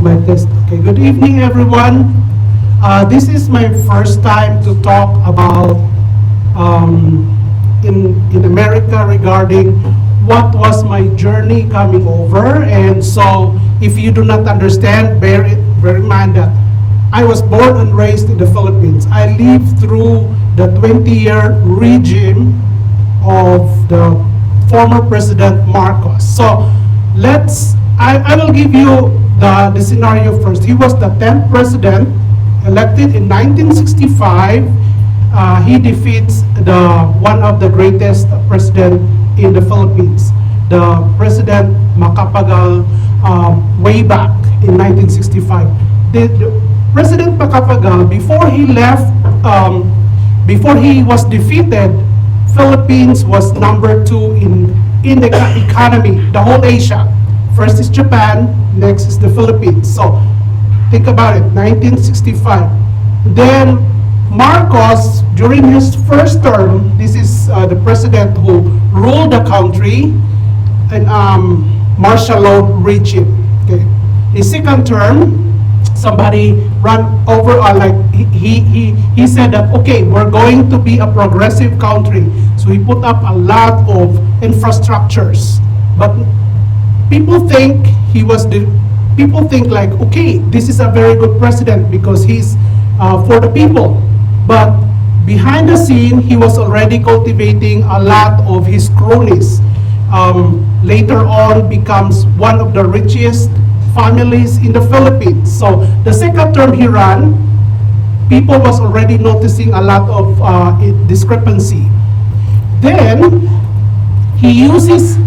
My test. Okay, good evening, everyone. This is my first time to talk about in America regarding what was my journey coming over. And so, if you do not understand, bear in mind that I was born and raised in the Philippines. I lived through the 20-year regime of the former President Marcos. So, I will give you the scenario first. He was the 10th president, elected in 1965. He defeats one of the greatest president in the Philippines, the President Macapagal, way back in 1965. The President Macapagal, before he left, before he was defeated, Philippines was number 2 in the economy, the whole Asia. First is Japan, next is the Philippines. So think about it, 1965. Then Marcos, during his first term, this is the president who ruled the country in martial law regime. Okay. His second term, somebody ran over, he said that, okay, we're going to be a progressive country. So he put up a lot of infrastructures. But people think like, okay, this is a very good president because he's for the people. But behind the scene, he was already cultivating a lot of his cronies. Later on, becomes one of the richest families in the Philippines. So the second term he ran, people was already noticing a lot of discrepancy. Then he uses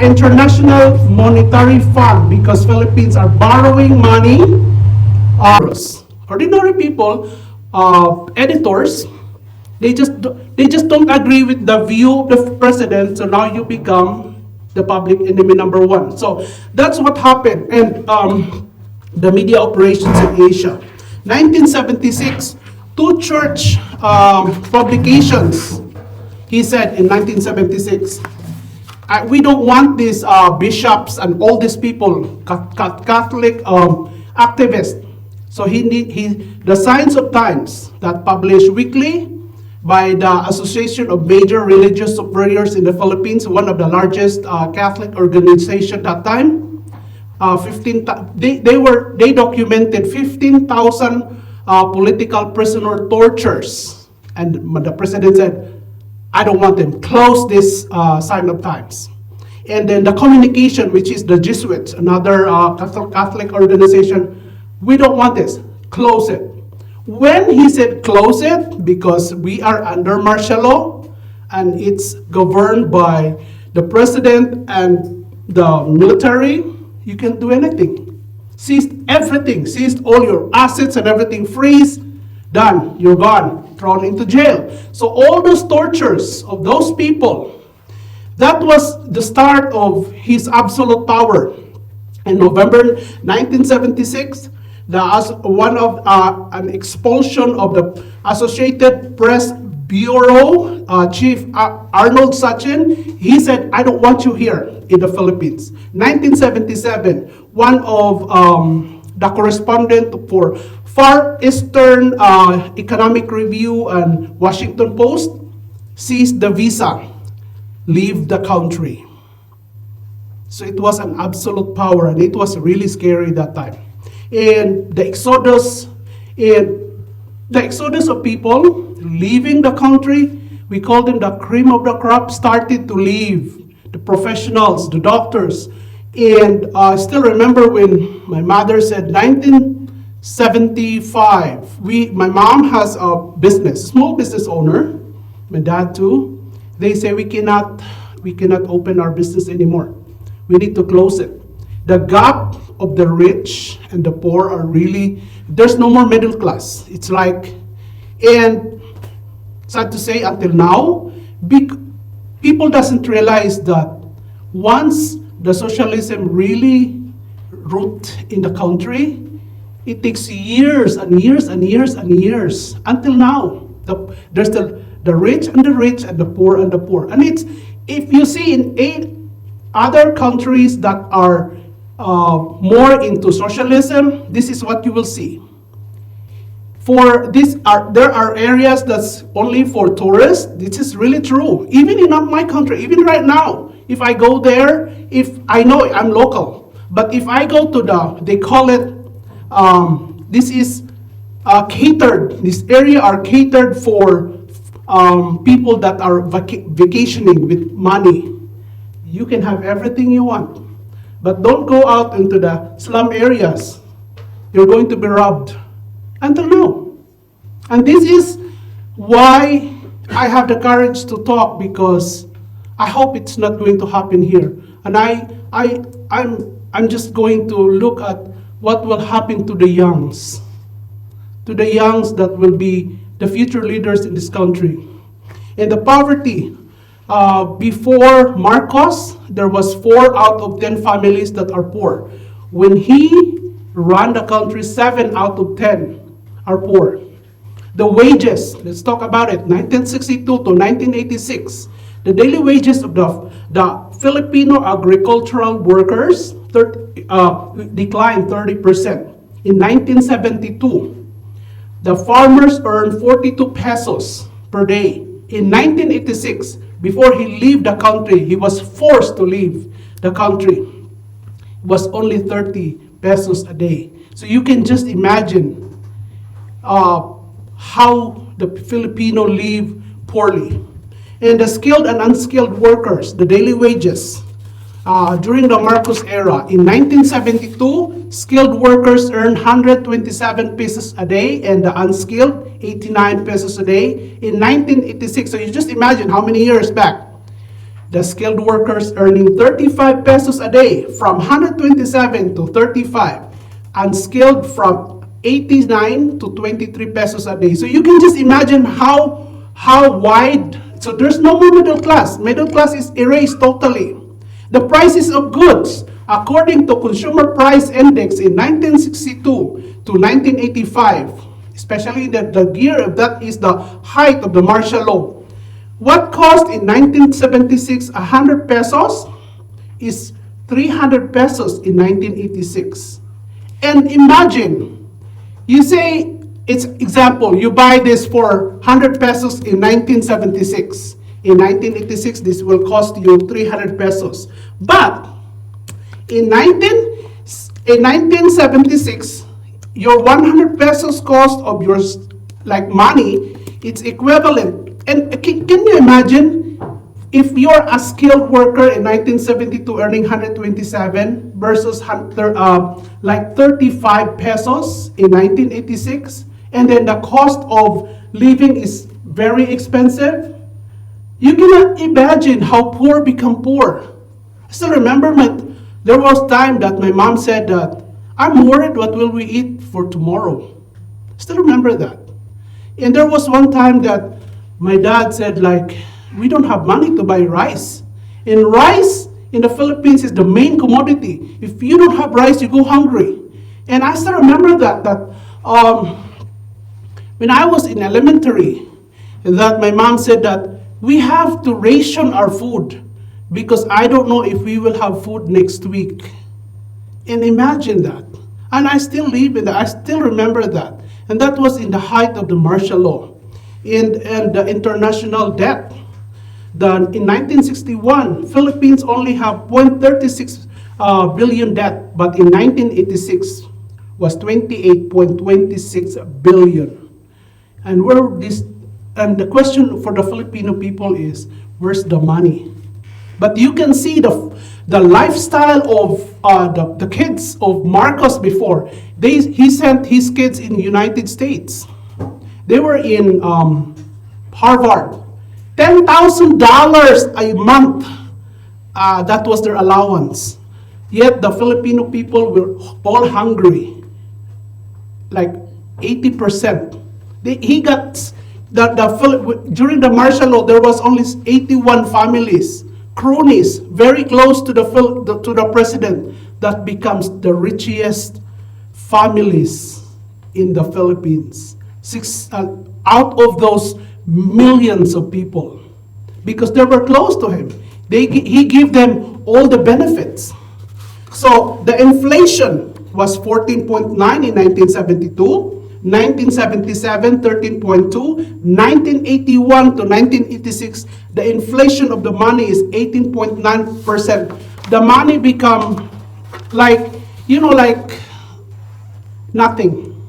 International Monetary Fund because Philippines are borrowing money. Ordinary people, editors, they just don't agree with the view of the president. So now you become the public enemy number 1. So that's what happened. And the media operations in Asia. 1976, 2 church publications. He said in 1976. We don't want these bishops and all these people, Catholic activists. So the Signs of Times that published weekly by the Association of Major Religious Superiors in the Philippines, one of the largest Catholic organization at that time. They documented 15,000 political prisoner tortures, and the president said, I don't want them. Close this Sign of Times. And then the communication, which is the Jesuits, another Catholic organization, we don't want this. Close it. When he said close it, because we are under martial law, and it's governed by the president and the military, you can't do anything. Seized everything, seized all your assets and everything, freeze, done, you're gone, thrown into jail. So all those tortures of those people, that was the start of his absolute power. In November 1976, an expulsion of the Associated Press Bureau Chief Arnold Sachin, he said, I don't want you here in the Philippines. 1977, one of the correspondent for Far Eastern Economic Review and Washington Post seized the visa, leave the country. So it was an absolute power, and it was really scary that time. And the exodus of people leaving the country, we call them the cream of the crop, started to leave. The professionals, the doctors. And I still remember when my mother said 1975. My mom has a business, small business owner. My dad too. They say we cannot open our business anymore. We need to close it. The gap of the rich and the poor are really, there's no more middle class. It's like, and sad to say, until now, people doesn't realize that once the socialism really root in the country, it takes years and years and years and years until now. There's the rich and the rich and the poor and the poor. And it's, if you see in 8 other countries that are more into socialism, this is what you will see. There are areas that's only for tourists. This is really true. Even in my country, even right now, if I go there, if I know I'm local, but if I go to they call it, this is catered. This area are catered for people that are vacationing with money. You can have everything you want, but don't go out into the slum areas. You're going to be robbed. Until now. And this is why I have the courage to talk, because I hope it's not going to happen here. And I'm just going to look at what will happen to the youngs that will be the future leaders in this country. And the poverty, before Marcos, there was 4 out of 10 families that are poor. When he ran the country, 7 out of 10 are poor. The wages, let's talk about it. 1962 to 1986, the daily wages of the Filipino agricultural workers declined 30%. In 1972, the farmers earned 42 pesos per day. In 1986, before he left the country, he was forced to leave the country, it was only 30 pesos a day. So you can just imagine how the Filipino live poorly. And the skilled and unskilled workers, the daily wages, during the Marcos era, in 1972, skilled workers earned 127 pesos a day, and the unskilled, 89 pesos a day. In 1986, so you just imagine how many years back, the skilled workers earning 35 pesos a day, from 127 to 35, unskilled from 89 to 23 pesos a day. So you can just imagine how wide. So there's no more middle class. Middle class is erased totally. The prices of goods, according to Consumer Price Index in 1962 to 1985, especially the year that is the height of the martial law, what cost in 1976 100 pesos is 300 pesos in 1986. And imagine, you say, it's example, you buy this for 100 pesos in 1976. In 1986, this will cost you 300 pesos. But in 1976, your 100 pesos cost of your money, it's equivalent. And can you imagine if you're a skilled worker in 1972 earning 127 versus 35 pesos in 1986, and then the cost of living is very expensive? You cannot imagine how poor become poor. I still remember there was time that my mom said that, I'm worried what will we eat for tomorrow. I still remember that. And there was one time that my dad said we don't have money to buy rice. And rice in the Philippines is the main commodity. If you don't have rice, you go hungry. And I still remember that when I was in elementary, that my mom said that we have to ration our food because I don't know if we will have food next week. And imagine that. And I still live in that. I still remember that. And that was in the height of the martial law and the international debt. In 1961, Philippines only have 0.36 billion debt, but in 1986 was 28.26 billion. And the question for the Filipino people is, where's the money? But you can see the lifestyle of the kids of Marcos before. He sent his kids in the United States. They were in Harvard. $10,000 a month. That was their allowance. Yet the Filipino people were all hungry. 80%. During the martial law, there was only 81 families, cronies, very close to the president, that becomes the richest families in the Philippines. Out of those millions of people, because they were close to him. He gave them all the benefits. So the inflation was 14.9 in 1972. 1977, 13.2, 1981 to 1986, the inflation of the money is 18.9%. The money become like, like nothing.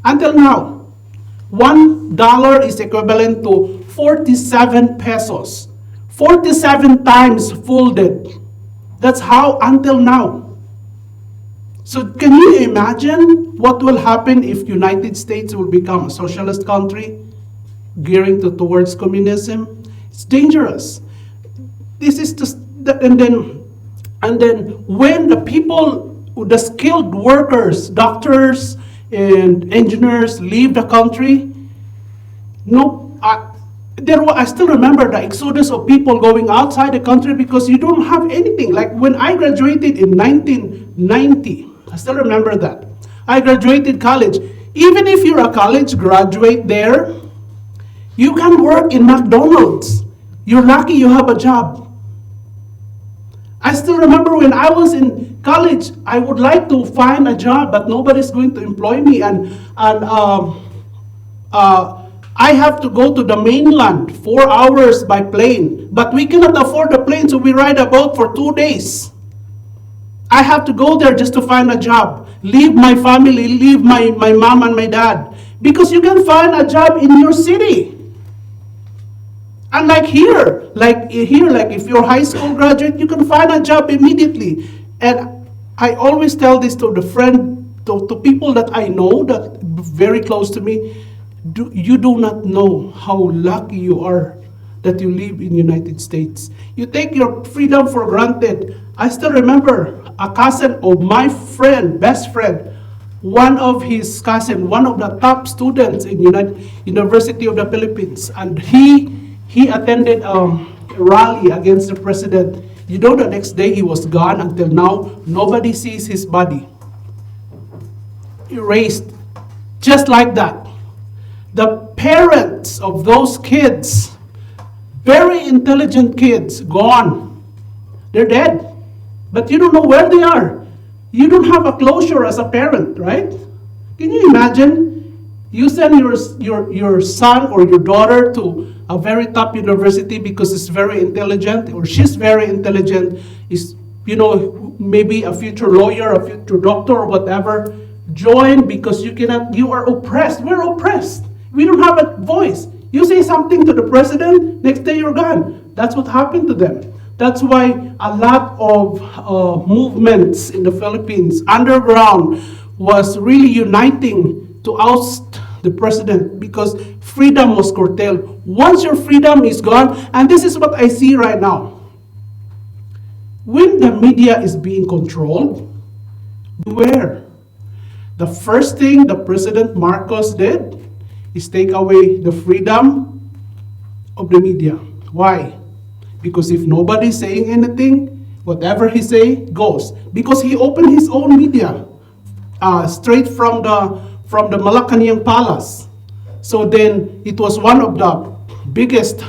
Until now, $1 is equivalent to 47 pesos. 47 times folded. That's how until now. So can you imagine what will happen if United States will become a socialist country gearing towards communism? It's dangerous. This is just and then when the people, the skilled workers, doctors and engineers leave the country, I still remember the exodus of people going outside the country because you don't have anything. Like when I graduated in 1990, I still remember that. I graduated college. Even if you're a college graduate there, you can work in McDonald's. You're lucky you have a job. I still remember when I was in college, I would like to find a job, but nobody's going to employ me. And I have to go to the mainland 4 hours by plane, but we cannot afford the plane, so we ride a boat for 2 days. I have to go there just to find a job, leave my family, leave my mom and my dad, because you can find a job in your city. Unlike here, if you're a high school graduate, you can find a job immediately. And I always tell this to to people that I know that very close to me. You do not know how lucky you are that you live in the United States. You take your freedom for granted. I still remember a cousin of my friend, best friend, one of his cousin, one of the top students in University of the Philippines, and he attended a rally against the president. You know, the next day he was gone. Until now, nobody sees his body. Erased, just like that. The parents of those kids, very intelligent kids, gone. They're dead. But you don't know where they are. You don't have a closure as a parent, right? Can you imagine? You send your son or your daughter to a very top university because it's very intelligent, or she's very intelligent, is maybe a future lawyer, a future doctor, or whatever. Join because you are oppressed. We're oppressed. We don't have a voice. You say something to the president, next day you're gone. That's what happened to them. That's why a lot of movements in the Philippines, underground, was really uniting to oust the president because freedom was curtailed. Once your freedom is gone, and this is what I see right now. When the media is being controlled, beware. The first thing the President Marcos did is take away the freedom of the media. Why? Because if nobody's saying anything, whatever he say goes. Because he opened his own media straight from the Malacanang Palace. So then it was one of the biggest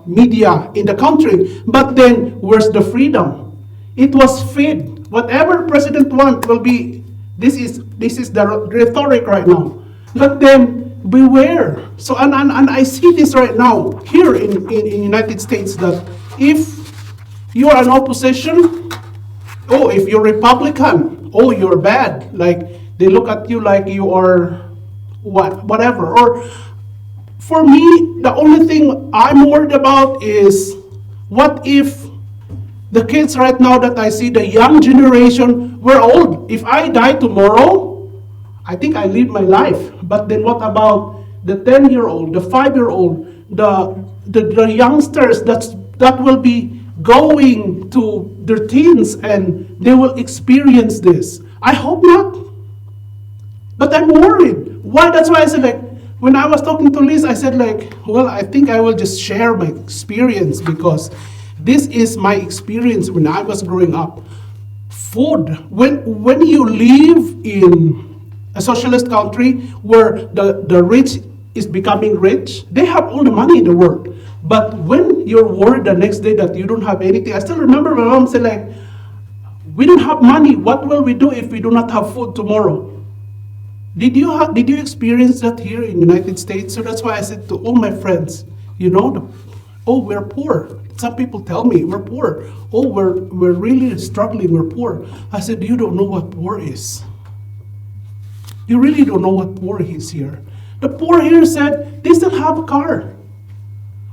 media in the country. But then where's the freedom? It was fed. Whatever president wants will be. This is the rhetoric right now. But then beware. So and I see this right now here in United States, that if you are an opposition, if you're Republican, you're bad. Like they look at you like you are whatever. Or for me, the only thing I'm worried about is what if the kids right now that I see, the young generation, we're old. If I die tomorrow, I think I live my life. But then what about the 10-year-old, the 5-year-old, the youngsters that will be going to their teens and they will experience this? I hope not. But I'm worried. Why? That's why I said, when I was talking to Liz, I said I think I will just share my experience because this is my experience when I was growing up. Food. When you live in a socialist country where the rich is becoming rich, they have all the money in the world. But when you're worried the next day that you don't have anything, I still remember my mom said We don't have money. What will we do if we do not have food tomorrow? Did you experience that here in the United States? So that's why I said to all my friends, oh, we're poor. Some people tell me we're poor. Oh, we're really struggling. We're poor. I said, you don't know what poor is. You really don't know what poor is here. The poor here said they still have a car,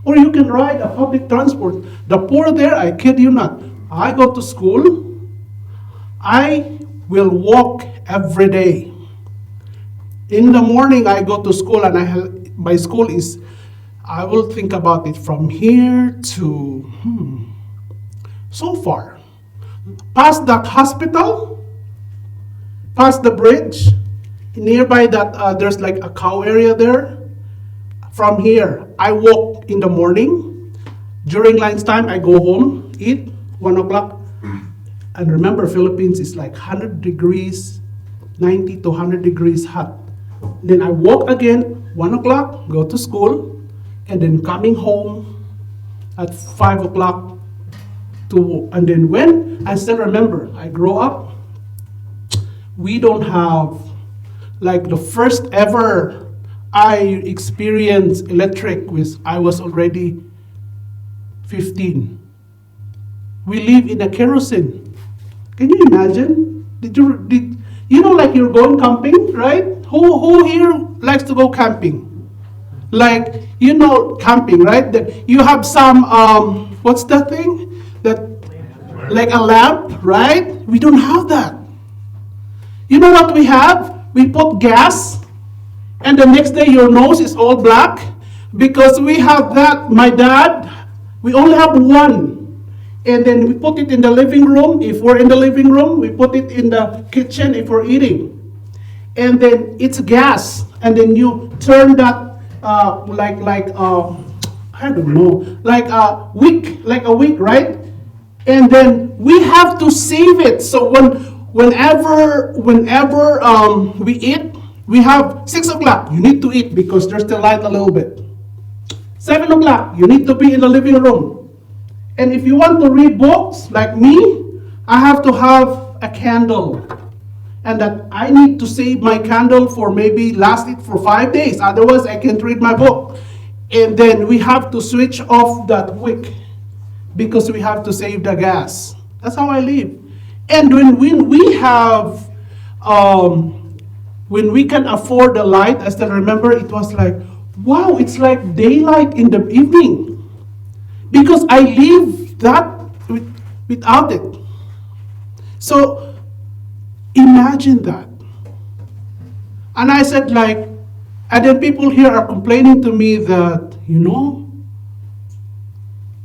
or you can ride a public transport. The poor there, I kid you not. I go to school. I will walk every day. In the morning, I go to school, and my school is, I will think about it from here to, so far. Past that hospital, past the bridge, nearby that there's like a cow area there. From here, I walk in the morning. During lunchtime, I go home, eat, 1 o'clock. And remember, Philippines is like 100 degrees, 90 to 100 degrees hot. Then I walk again, 1 o'clock, go to school, and then coming home at 5 o'clock. And then when, I still remember, I grow up, we don't have, like the first ever I experienced electric I was already 15. We live in a kerosene. Can you imagine? Like you're going camping, right? Who here likes to go camping? Like, camping, right? You have some, what's that thing? Like a lamp, right? We don't have that. You know what we have? We put gas, and the next day your nose is all black because we have that. My dad, we only have one. And then we put it in the living room. If we're in the living room, we put it in the kitchen if we're eating. And then it's gas. And then you turn that I don't know, like a wick, right? And then we have to save it. So whenever we eat, we have 6 o'clock. You need to eat because there's still light a little bit. 7 o'clock, you need to be in the living room. And if you want to read books, like me, I have to have a candle. And that I need to save my candle for maybe last it for 5 days. Otherwise, I can't read my book. And then we have to switch off that wick because we have to save the gas. That's how I live. And when we have, when we can afford the light, I still remember it was like, wow, it's like daylight in the evening. Because I live that without it. So imagine that. And I said and then people here are complaining to me that,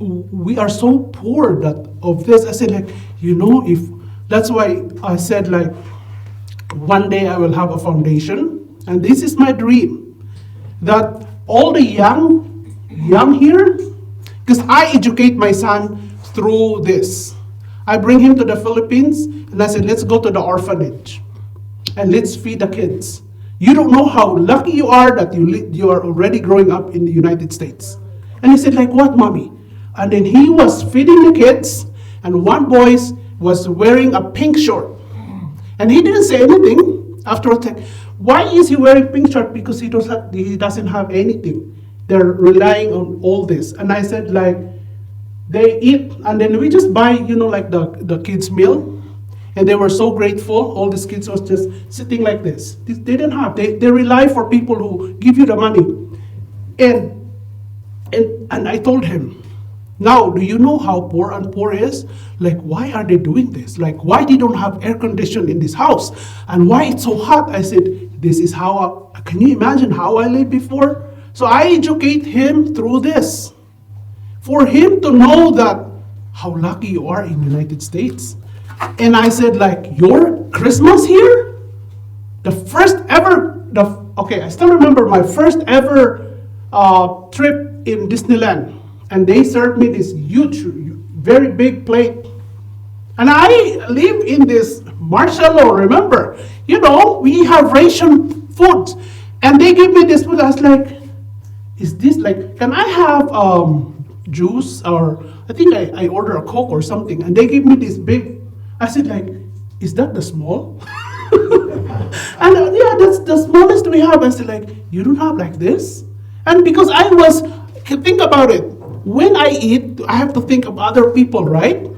we are so poor of this. I said if, that's why I said one day I will have a foundation. And this is my dream. That all the young here, because I educate my son through this. I bring him to the Philippines, and I said, let's go to the orphanage, and let's feed the kids. You don't know how lucky you are that you are already growing up in the United States. And he said, like what, mommy? And then he was feeding the kids, and one boy was wearing a pink short. And he didn't say anything. After a time, why is he wearing pink short? Because he doesn't have anything. They're relying on all this. And I said, they eat, and then we just buy, the kids' meal. And they were so grateful. All these kids was just sitting like this. They didn't have. They rely for people who give you the money. And I told him, now, do you know how poor is? Why are they doing this? Why they don't have air conditioning in this house? And why it's so hot? I said, this is how, can you imagine how I lived before? So I educate him through this. For him to know that how lucky you are in the United States. And I said, your Christmas here? The first ever, I still remember my first ever trip in Disneyland. And they served me this huge, very big plate. And I live in this marshmallow, remember? We have ration foods. And they gave me this food. I was like, is this can I have juice? Or I think I ordered a Coke or something. And they gave me this big I said like, is that the small? And yeah, that's the smallest we have. I said like, you don't have like this? And because think about it. When I eat, I have to think of other people, right?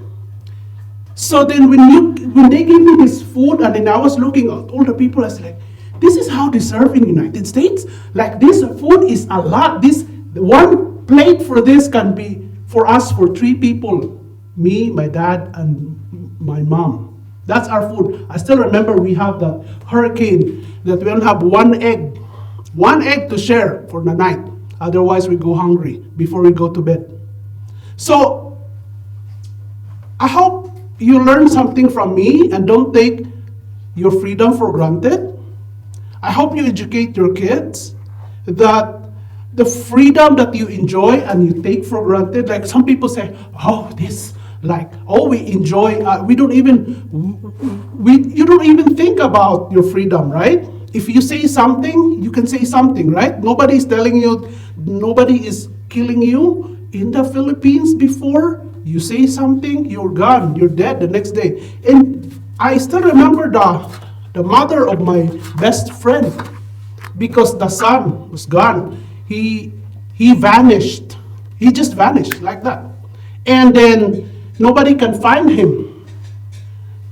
So then when they give me this food, and then I was looking at all the people, I was like, this is how they serve in the United States? Like this food is a lot. This one plate for this can be for us for 3 people. Me, my dad, and my mom. That's our food. I still remember we have that hurricane that we don't have one egg to share for the night. Otherwise we go hungry before we go to bed. So I hope you learn something from me and don't take your freedom for granted. I hope you educate your kids that the freedom that you enjoy and you take for granted, like some people say, we enjoy, you don't even think about your freedom, right? If you say something, you can say something, right? Nobody is telling you, nobody is killing you. In the Philippines before, you say something, you're gone, you're dead the next day. And I still remember the mother of my best friend, because the son was gone. He vanished. He just vanished like that. And then nobody can find him.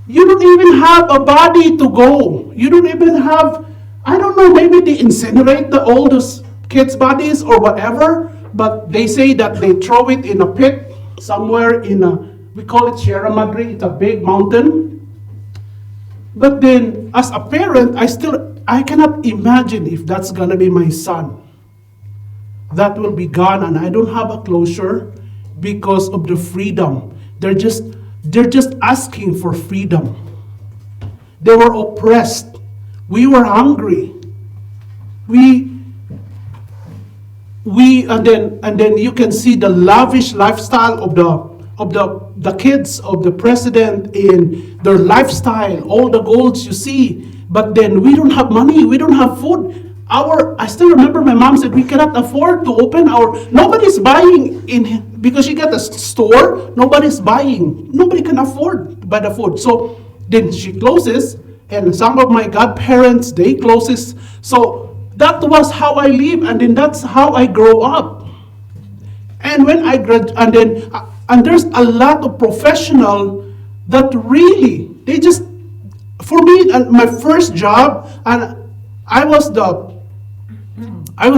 You don't even have a body to go. You don't even have, I don't know, maybe they incinerate all those kids' bodies or whatever, but they say that they throw it in a pit somewhere we call it Sierra Madre, it's a big mountain. But then, as a parent, I cannot imagine if that's gonna be my son. That will be gone, and I don't have a closure because of the freedom. They're just asking for freedom. They were oppressed. We were hungry. And then you can see the lavish lifestyle of the kids of the president in their lifestyle, all the golds you see. But then we don't have money, we don't have food. I still remember my mom said we cannot afford to open nobody's buying because she got a store, nobody's buying. Nobody can afford to buy the food. So then she closes, and some of my godparents, they closes. So that was how I live, and then that's how I grow up. And when I graduate, and there's a lot of professional that really, for me, and my first job, and I was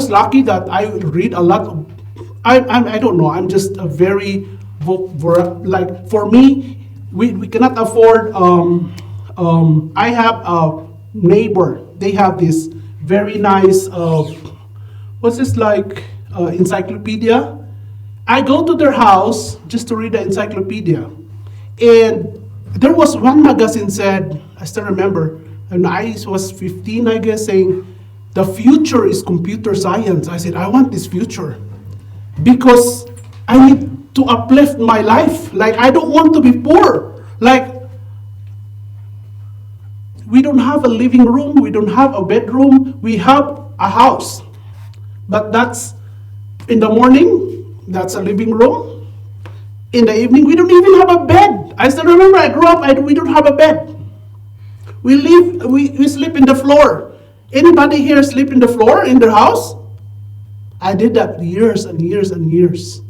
lucky that I read a lot of, I don't know, I'm just a very, like for me, we cannot afford, I have a neighbor, they have this very nice, what's this like, encyclopedia. I go to their house just to read the encyclopedia. And there was one magazine said, I still remember, and I was 15, I guess, saying, the future is computer science. I said, I want this future because I need to uplift my life. Like, I don't want to be poor. Like, we don't have a living room, we don't have a bedroom, we have a house. But that's in the morning, that's a living room. In the evening, we don't even have a bed. I still remember I grew up, we don't have a bed. We sleep in the floor. Anybody here sleep in the floor in their house? I did that years and years and years.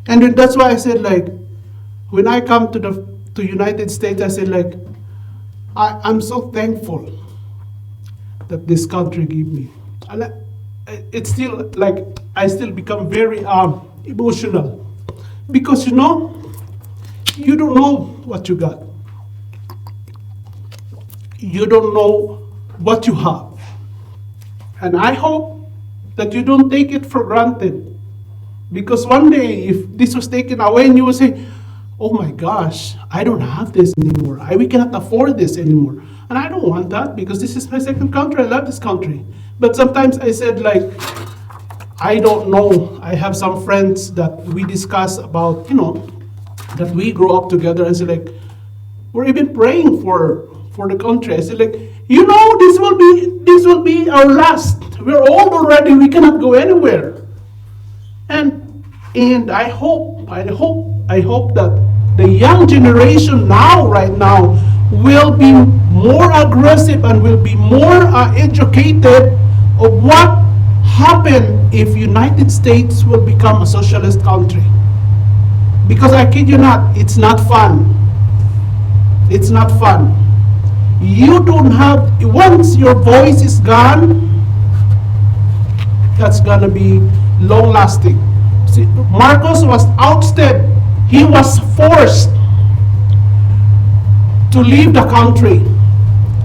And then that's why I said, like, when I come to United States, I said, like, I'm so thankful that this country gave me. And it's still, like, I still become very emotional. Because, you don't know what you got. You don't know what you have. And I hope that you don't take it for granted. Because one day, if this was taken away, and you will say, oh my gosh, I don't have this anymore. We cannot afford this anymore. And I don't want that, because this is my second country. I love this country. But sometimes I said, like, I don't know. I have some friends that we discuss about, that we grow up together, and say, like, we're even praying for the country. I said, like, this will be our last. We're old already. We cannot go anywhere. And I hope that the young generation now, right now, will be more aggressive and will be more educated of what happened if United States will become a socialist country. Because I kid you not, it's not fun. It's not fun. You don't have, once your voice is gone, that's gonna be long lasting. See, Marcos was ousted. He was forced to leave the country.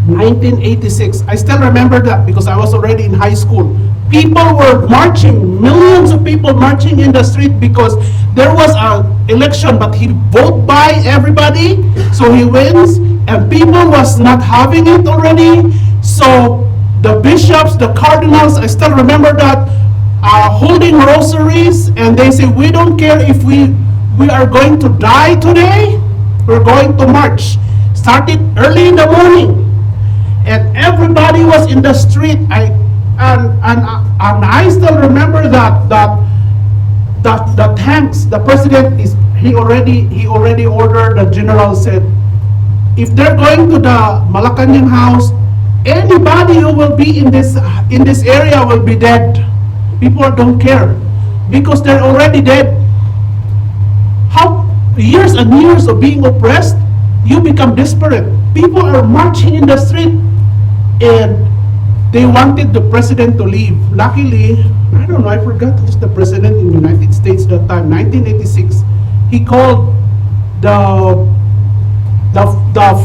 1986. I still remember that because I was already in high school. People were marching, millions of people marching in the street because there was an election, but he voted by everybody, so he wins, and people was not having it already. So the bishops, the cardinals, I still remember that, holding rosaries, and they say, we don't care if we are going to die today, we're going to march. Started early in the morning, and everybody was in the street. I still remember that the tanks, the president he already ordered, the general said, if they're going to the Malacanang house, anybody who will be in this area will be dead. People don't care because they're already dead. How years and years of being oppressed, you become desperate. People are marching in the street, and they wanted the president to leave. Luckily, I don't know, I forgot who's the president in the United States that time, 1986. He called the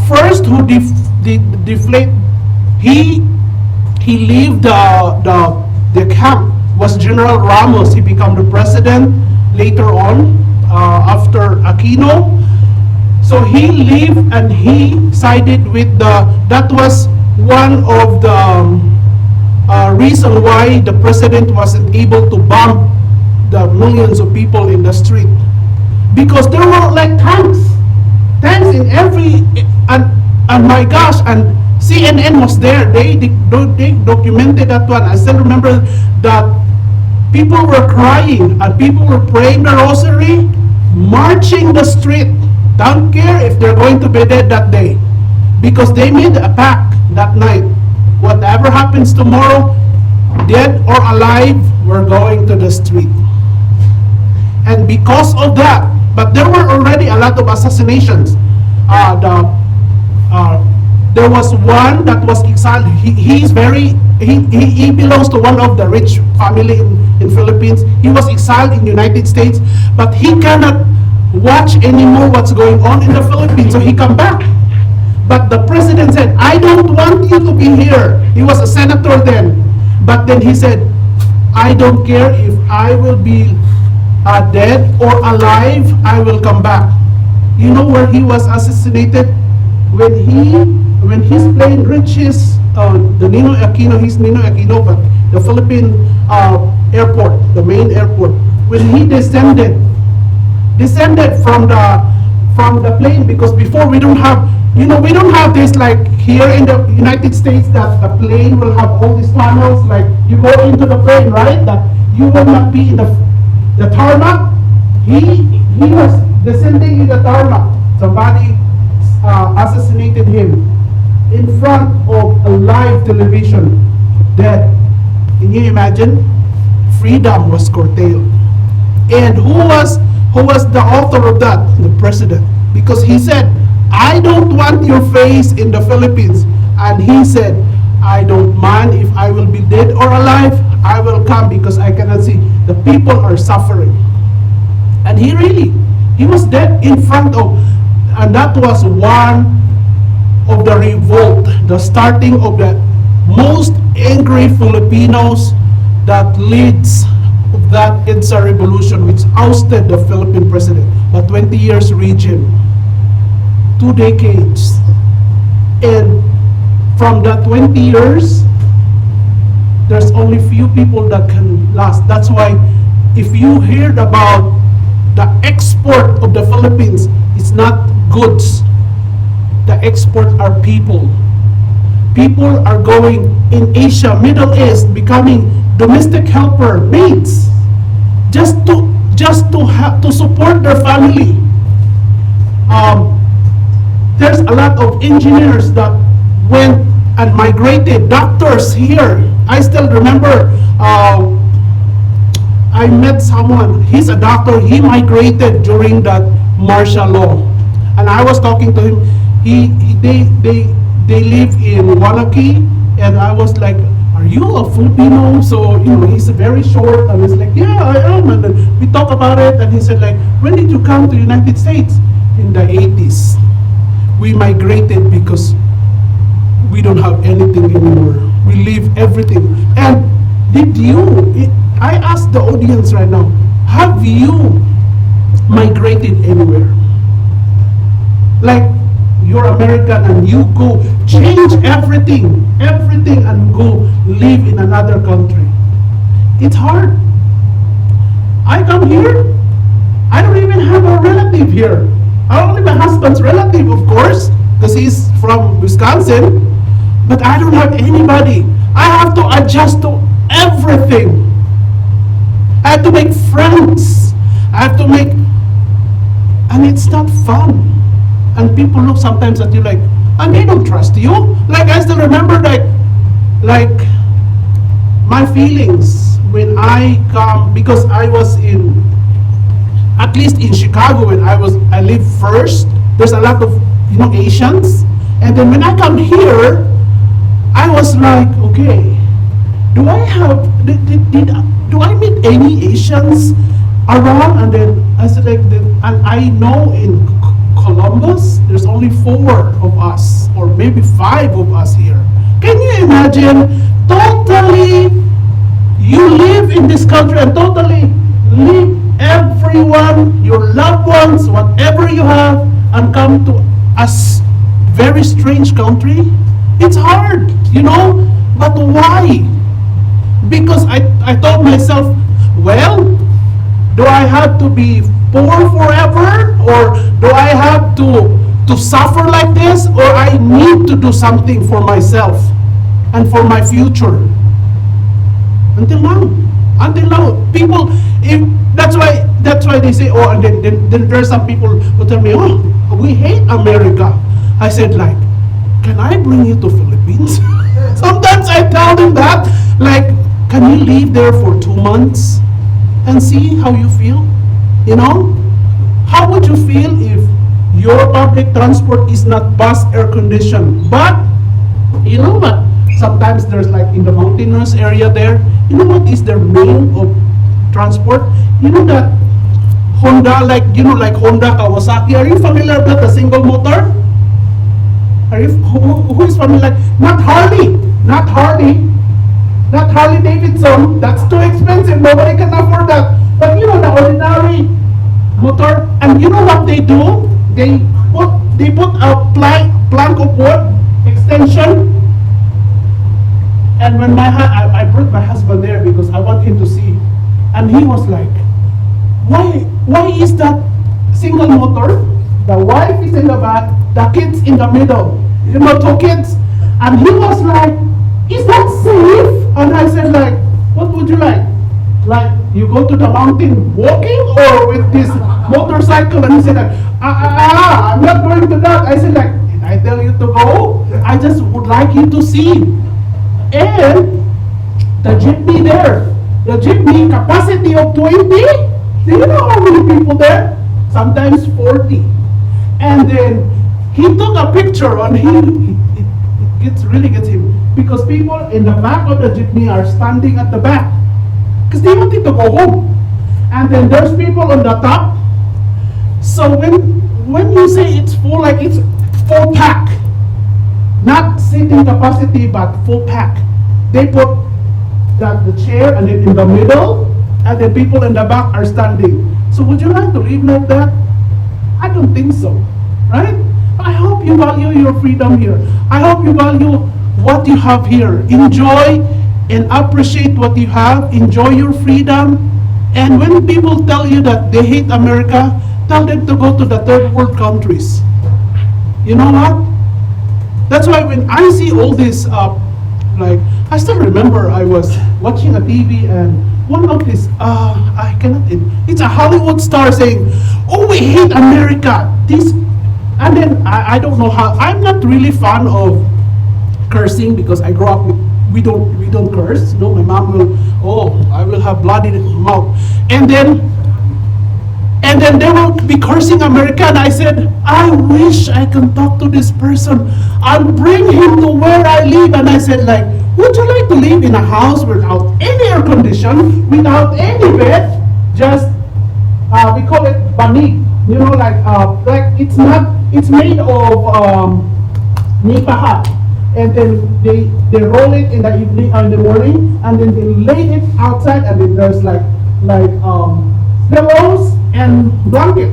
first who deflate. He leave the camp was General Ramos. He became the president later on after Aquino. So he leave and he sided with that was one of the reason why the president wasn't able to bomb the millions of people in the street, because there were like tanks in every, and my gosh, and CNN was there. They documented that one. I still remember that people were crying and people were praying the rosary, marching the street. Don't care if they're going to be dead that day, because they made a pact that night. Whatever happens tomorrow, dead or alive, we're going to the street. And because of that, but there were already a lot of assassinations. There was one that was exiled. He belongs to one of the rich family in Philippines. He was exiled in the United States, but he cannot watch anymore what's going on in the Philippines, so he come back. But the president said, I don't want you to be here. He was a senator then. But then he said, I don't care if I will be dead or alive, I will come back. You know where he was assassinated? When his plane reaches the Ninoy Aquino, he's Ninoy Aquino, but the Philippine airport, the main airport, when he descended from the plane, because before we don't have this like here in the United States that the plane will have all these tunnels, like you go into the plane, right? That you will not be in the tarmac. He was descending in the tarmac. Somebody assassinated him in front of a live television. Dead. Can you imagine? Freedom was curtailed. And who was the author of that? The president. Because he said, I don't want your face in the Philippines. And he said, I don't mind if I will be dead or alive, I will come because I cannot see. The people are suffering. And he was dead in front of, and that was one of the revolt, the starting of the most angry Filipinos that leads that EDSA revolution, which ousted the Philippine president. But 20 years regime, 2 decades, and from that 20 years, there's only few people that can last. That's why if you heard about the export of the Philippines, it's not goods. The export are people. People are going in Asia, Middle East, becoming domestic helper, maids, just to support their family. Um, there's a lot of engineers that went and migrated, doctors here. I still remember I met someone, he's a doctor, he migrated during that martial law. And I was talking to him, they live in Wanaki, and I was like, are you a Filipino? So, he's very short, and he's like, yeah, I am. And then we talk about it, and he said like, when did you come to the United States? In the 80s. We migrated because we don't have anything anymore. We leave everything. And I ask the audience right now, have you migrated anywhere? Like, you're American and you go change everything and go live in another country. It's hard. I come here, I don't even have a relative here. Only my husband's relative, of course, because he's from Wisconsin, but I don't have anybody. I have to adjust to everything. I have to make friends. And it's not fun. And people look sometimes at you like, and they don't trust you. Like, I still remember like my feelings when I come, because I was at least in Chicago when I lived first, there's a lot of Asians. And then when I come here, I was like, okay, do I meet any Asians around? And then I said like, and I know in Columbus, there's only 4 of us, or maybe 5 of us here. Can you imagine? Totally, you live in this country and totally leave everyone, your loved ones, whatever you have, and come to a very strange country. It's hard, but why? Because I told myself, well, do I have to be poor forever, or do I have to suffer like this, or I need to do something for myself and for my future? Until now, people, that's why they say, oh, and then there's some people who tell me, oh, we hate America. I said like, can I bring you to Philippines? Sometimes I tell them that, like, can you live there for 2 months and see how you feel? How would you feel if your public transport is not bus air conditioned? But you know what? Sometimes there's like in the mountainous area there, what is their main of transport? That Honda, like Honda, Kawasaki. Are you familiar with the single motor? Who is familiar? Not Harley Davidson. That's too expensive. Nobody can afford that. But the ordinary motor. And you know what they do? They put a plank of wood extension. And when I brought my husband there because I want him to see, and he was like, why is that single motor? The wife is in the back, the kids in the middle. 2 kids. And he was like, is that safe? And I said like, what would you like? Like, you go to the mountain walking or with this motorcycle? And he said like, I'm not going to that. I said like, did I tell you to go? I just would like you to see. And the jeepney there, the jeepney capacity of 20. Do you know how many people there? Sometimes 40. And then he took a picture on him. It really gets him. Because people in the back of the jeepney are standing at the back. Because they wanted to go home. And then there's people on the top. So when you say it's full, like it's full pack. Not seating capacity, but full pack. They put the chair and then in the middle, and the people in the back are standing. So would you like to live like that? I don't think so, right? I hope you value your freedom here. I hope you value what you have here. Enjoy and appreciate what you have. Enjoy your freedom. And when people tell you that they hate America, tell them to go to the third world countries. You know what? That's why when I see all this, like, I still remember I was watching a TV and one of these, it's a Hollywood star saying, oh, we hate America. And then I don't know how. I'm not really fan of cursing because I grew up with we don't curse. No, my mom will. Oh, I will have blood in the mouth, and then they will be cursing America. And I said, I wish I can talk to this person and bring him to where I live. And I said, like, would you like to live in a house without any air condition, without any bed, just we call it banig. You know, like it's not. It's made of nipa hut, and then they roll it in the evening or in the morning, and then they lay it outside, and then there's like pillows and blanket,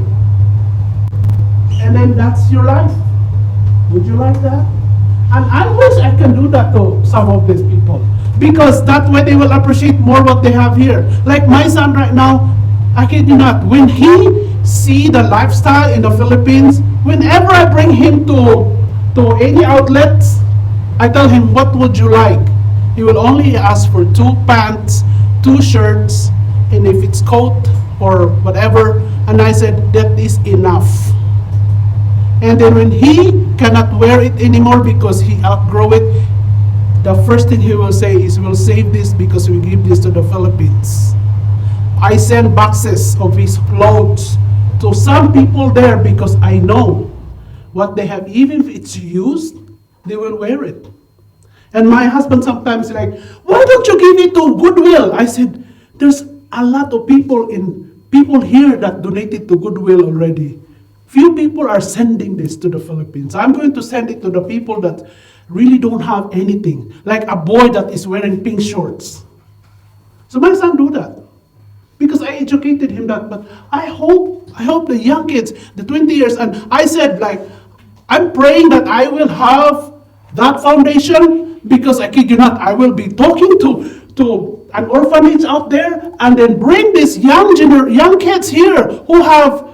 and then that's your life. Would you like that? And I wish I can do that to some of these people, because that way they will appreciate more what they have here. Like my son right now, I kid you not, when he see the lifestyle in the Philippines, whenever I bring him to any outlets, I tell him, what would you like? He will only ask for 2 pants, 2 shirts, and if it's coat or whatever, and I said, that is enough. And then when he cannot wear it anymore because he outgrow it, the first thing he will say is, we'll save this because we give this to the Philippines. I send boxes of his clothes to some people there because I know what they have, even if it's used, they will wear it. And my husband sometimes is like, why don't you give it to Goodwill? I said, there's a lot of people here that donated to Goodwill already. Few people are sending this to the Philippines. I'm going to send it to the people that really don't have anything, like a boy that is wearing pink shorts. So my son do that because I educated him that. But I hope the young kids, the 20 years, and I said, like, I'm praying that I will have that foundation, because I kid you not, I will be talking to an orphanage out there, and then bring these young kids here who have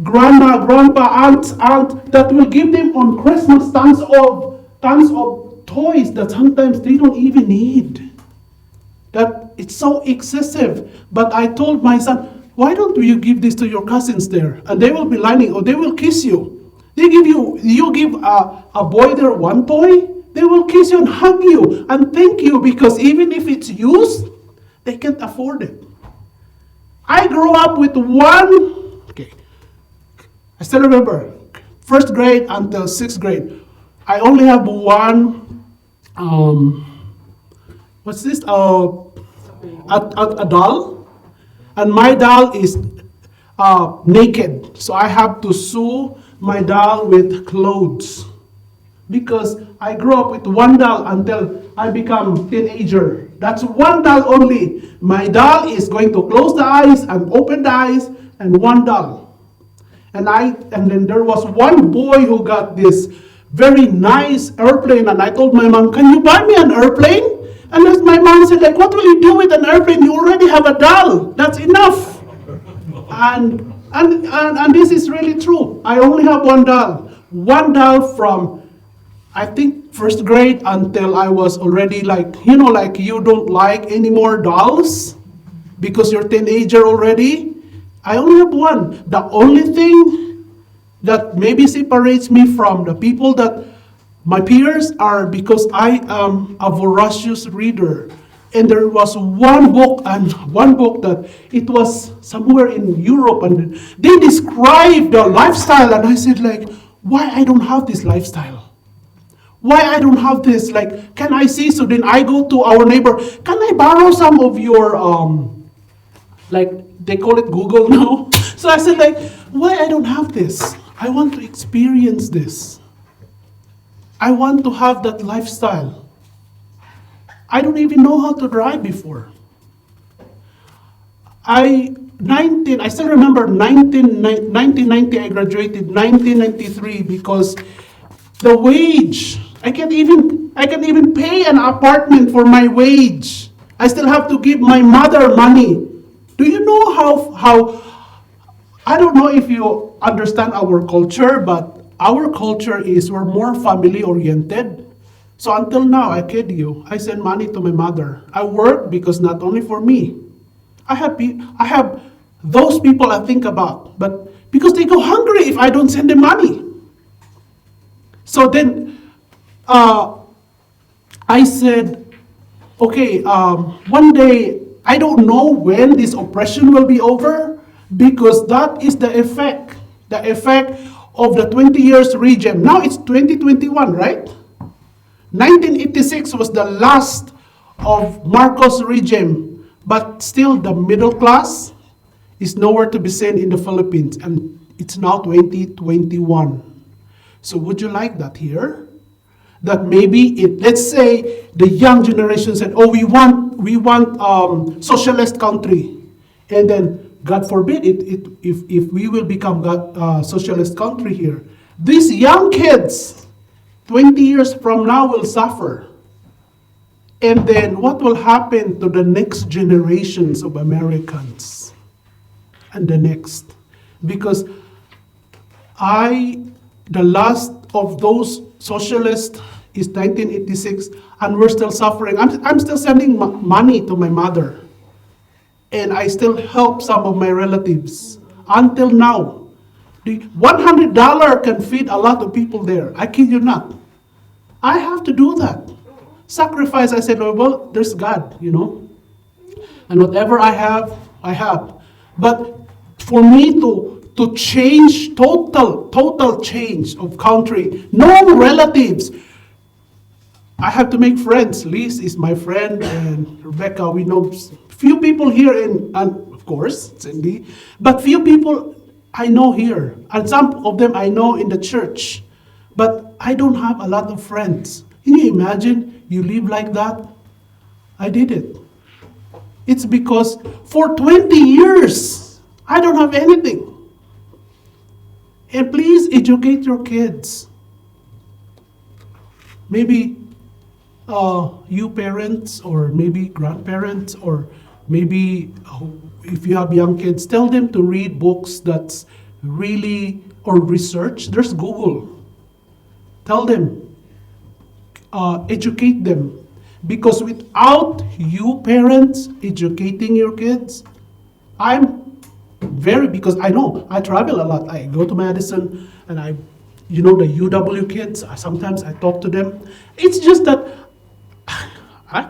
grandma, grandpa, aunt that will give them on Christmas tons of toys that sometimes they don't even need. That it's so excessive. But I told my son, why don't you give this to your cousins there? And they will be lining, or they will kiss you. You give a boy there 1 toy, they will kiss you and hug you and thank you, because even if it's used, they can't afford it. I grew up with I still remember, 1st grade until 6th grade, I only have one, what's this, a doll, and my doll is naked, so I have to sew my doll with clothes, because I grew up with one doll until I become teenager. That's one doll only. My doll is going to close the eyes and open the eyes, and one doll. And then there was one boy who got this very nice airplane, and I told my mom, can you buy me an airplane? And as my mom said, like, what will you do with an airplane? You already have a doll. That's enough. And this is really true. I only have one doll. One doll from, I think, 1st grade until I was already like you don't like any more dolls because you're a teenager already. I only have one. The only thing that maybe separates me from the people that my peers are because I am a voracious reader. And there was one book that it was somewhere in Europe, and they described the lifestyle, and I said, like, why I don't have this lifestyle? Why I don't have this? Like, can I see? So then I go to our neighbor, can I borrow some of your, like, they call it Google now. So I said, like, why I don't have this? I want to experience this. I want to have that lifestyle. I don't even know how to drive before. I still remember 1990 I graduated, 1993, because the wage, I can't even pay an apartment for my wage. I still have to give my mother money. Do you know how I don't know if you understand our culture, but our culture is we're more family oriented. So until now, I kid you, I send money to my mother. I work because not only for me. I have those people I think about, but because they go hungry if I don't send them money. So then I said, okay, one day, I don't know when this oppression will be over, because that is the effect of the 20 years regime. Now it's 2021, right? 1986 was the last of Marcos regime, but still the middle class is nowhere to be seen in the Philippines, and it's now 2021. So would you like that here? That maybe let's say the young generation said, oh, we want socialist country, and then God forbid if we will become socialist country here, these young kids 20 years from now will suffer. And then what will happen to the next generations of Americans and the next? Because the last of those socialists is 1986, and we're still suffering. I'm still sending money to my mother, and I still help some of my relatives until now. The $100 can feed a lot of people there. I kid you not. I have to do that. Sacrifice, I said, well, there's God, And whatever I have, I have. But for me to change, total change of country, no relatives. I have to make friends. Liz is my friend, and Rebecca, we know few people here, and of course, Cindy, but few people I know here. And some of them I know in the church. But I don't have a lot of friends. Can you imagine you live like that? I did it. It's because for 20 years, I don't have anything. And please educate your kids. Maybe you parents, or maybe grandparents, or maybe if you have young kids, tell them to read books that's really, or research. There's Google. Tell them, educate them. Because without you parents educating your kids, because I know, I travel a lot. I go to Madison, and the UW kids, sometimes I talk to them. It's just that I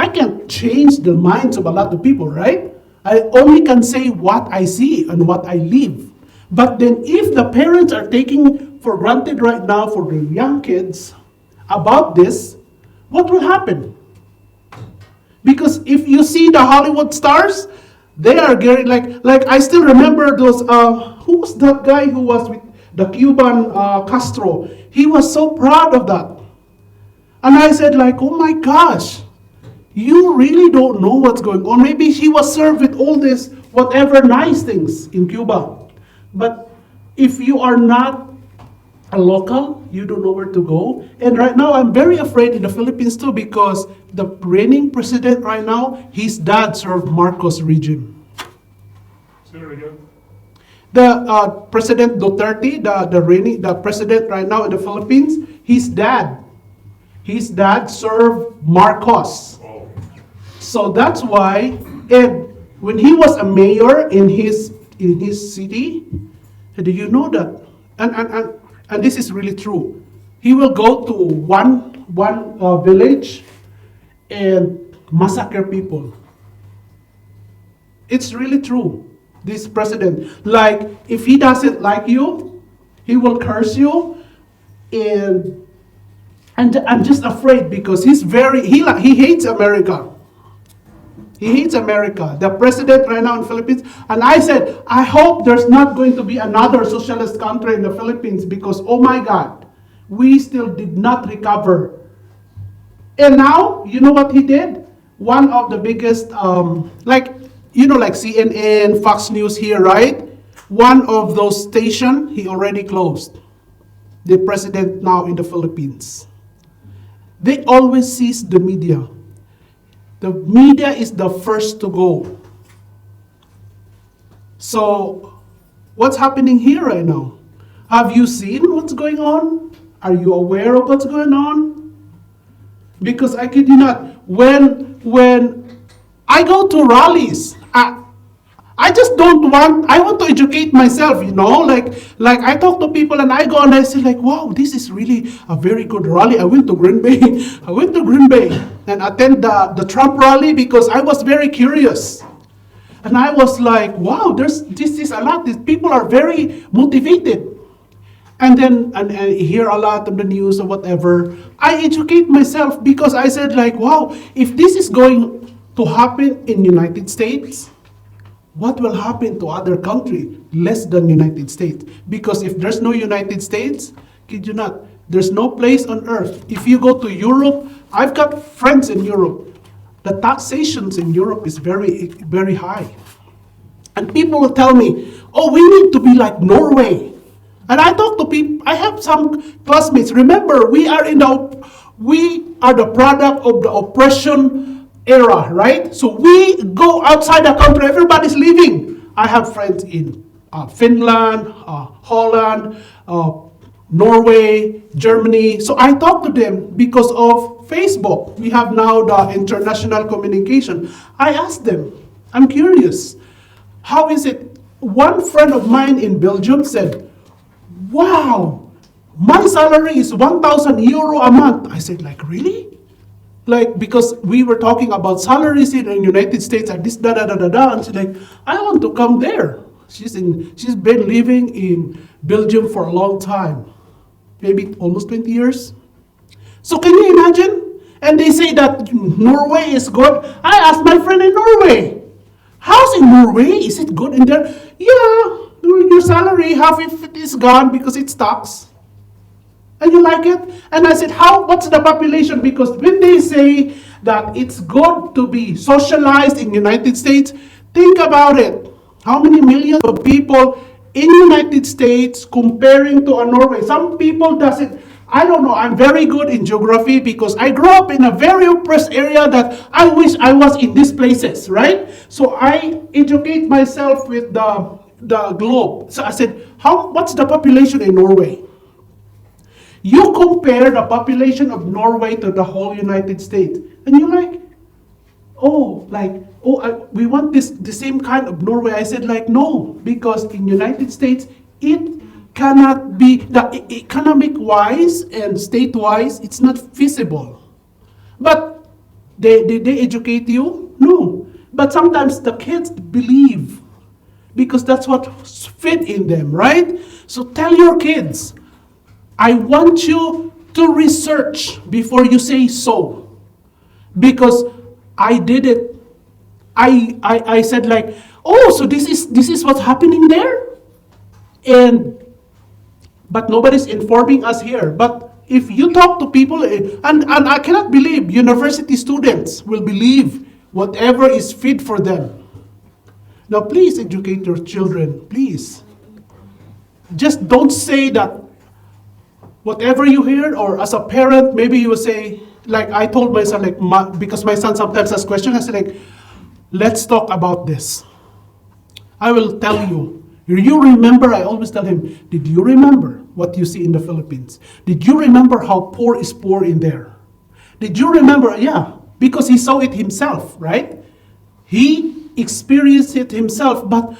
can't change the minds of a lot of people, right? I only can say what I see and what I live. But then if the parents are taking for granted right now for the young kids about this, what will happen? Because if you see the Hollywood stars, they are getting like I still remember those, who was that guy who was with the Cuban Castro? He was so proud of that. And I said oh my gosh, you really don't know what's going on. Maybe he was served with all this, whatever nice things in Cuba. But if you are not a local, you don't know where to go. And right now, I'm very afraid in the Philippines too, because the reigning president right now, his dad served Marcos regime. Say it again. The President Duterte, the president right now in the Philippines, his dad served Marcos. Oh. So that's why, and when he was a mayor in his city, do you know that? And this is really true. He will go to one village and massacre people. It's really true. This president, if he doesn't like you, he will curse you, and I'm just afraid because he hates America. He hates America, the president right now in the Philippines. And I said, I hope there's not going to be another socialist country in the Philippines, because, oh my God, we still did not recover. And now, you know what he did? One of the biggest, like CNN, Fox News here, right? One of those stations, he already closed. The president now in the Philippines. They always seize the media. The media is the first to go. So, what's happening here right now? Have you seen what's going on? Are you aware of what's going on? Because I kid you not, when I go to rallies, I just don't want, I want to educate myself, like I talk to people and I go and I say like, wow, this is really a very good rally. I went to Green Bay, I went to Green Bay and attend the Trump rally because I was very curious. And I was like, wow, this is a lot. These people are very motivated. And then and I hear a lot of the news or whatever. I educate myself because I said like, wow, if this is going to happen in United States, what will happen to other countries less than United States? Because if there's no United States, kid you not, there's no place on earth. If you go to Europe, I've got friends in Europe. The taxations in Europe is very, very high. And people will tell me, oh, we need to be like Norway. And I talk to people, I have some classmates. Remember, we are the product of the oppression era, right? So we go outside the country, everybody's leaving. I have friends in Finland, Holland, Norway, Germany. So I talk to them because of Facebook. We have now the international communication. I ask them, I'm curious, how is it? One friend of mine in Belgium said, wow, my salary is 1,000 euro a month. I said, like, really? Like, because we were talking about salaries in the United States and this, da. And she's like, I want to come there. She's been living in Belgium for a long time. Maybe almost 20 years. So can you imagine? And they say that Norway is good. I asked my friend in Norway, how's in Norway? Is it good in there? Yeah, your salary, half if it is gone because it's tax. And you like it? And I said, what's the population? Because when they say that it's good to be socialized in United States, think about it. How many millions of people in United States comparing to a Norway? Some people does it. I don't know. I'm very good in geography because I grew up in a very oppressed area that I wish I was in these places, right? So I educate myself with the globe. So I said, what's the population in Norway? You compare the population of Norway to the whole United States, and you're like, we want the same kind of Norway. I said like, no, because in United States, it cannot be, the economic wise and state wise, it's not feasible. But they educate you? No. But sometimes the kids believe because that's what fit in them, right? So tell your kids, I want you to research before you say so. Because I did it. I said like, oh, so this is what's happening there? But nobody's informing us here. But if you talk to people, and I cannot believe university students will believe whatever is fit for them. Now please educate your children, please. Just don't say that whatever you hear, or as a parent, maybe you will say, like I told my son, because my son sometimes asks questions, I said like, let's talk about this. I will tell you. You remember, I always tell him, did you remember what you see in the Philippines? Did you remember how poor is poor in there? Did you remember? Yeah, because he saw it himself, right? He experienced it himself. But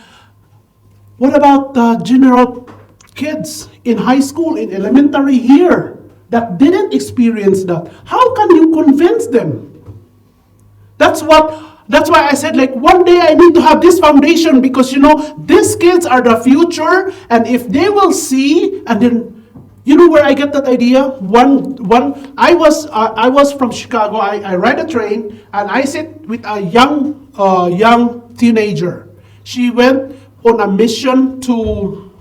what about the general kids in high school, in elementary here, that didn't experience that? How can you convince them? That's why I said like one day I need to have this foundation, because these kids are the future, and if they will see, and then where I get that idea? I was from Chicago. I ride a train and I sit with a young teenager. She went on a mission to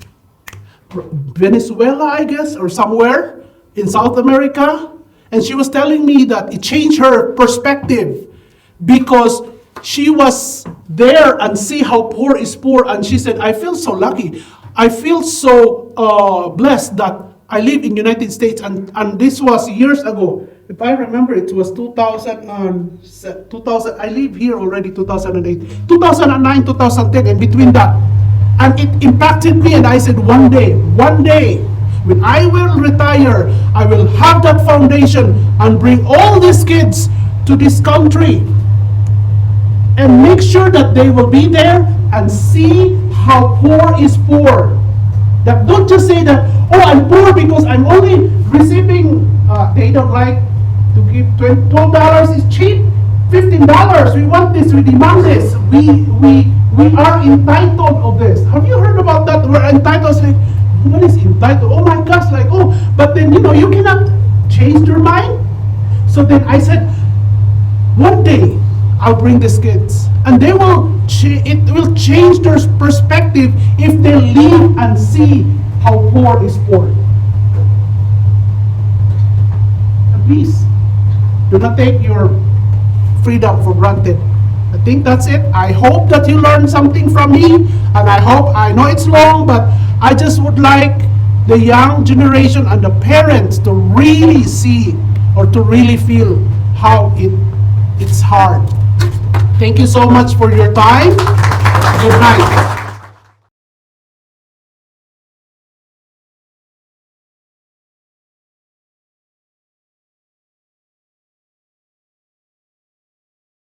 Venezuela, I guess, or somewhere in South America, and she was telling me that it changed her perspective because she was there and see how poor is poor, and she said, I feel so lucky. I feel so blessed that I live in United States, and this was years ago. If I remember, it was 2000, I live here already 2008, 2009, 2010, and between that. And it impacted me, and I said, one day, when I will retire, I will have that foundation and bring all these kids to this country. and make sure that they will be there and see how poor is poor. That don't just say that, oh, I'm poor because I'm only receiving, they don't like to give $12 is cheap, $15, we want this, we demand this, we are entitled of this. Have you heard about that? We're entitled, like, what is entitled? Oh my gosh, like, oh, but then, you cannot change their mind. So then I said, one day, I'll bring these kids, and they will. It will change their perspective if they live and see how poor is poor. And please, do not take your freedom for granted. I think that's it. I hope that you learned something from me, and I know it's long, but I just would like the young generation and the parents to really see or to really feel how it's hard. Thank you so much for your time. Good night.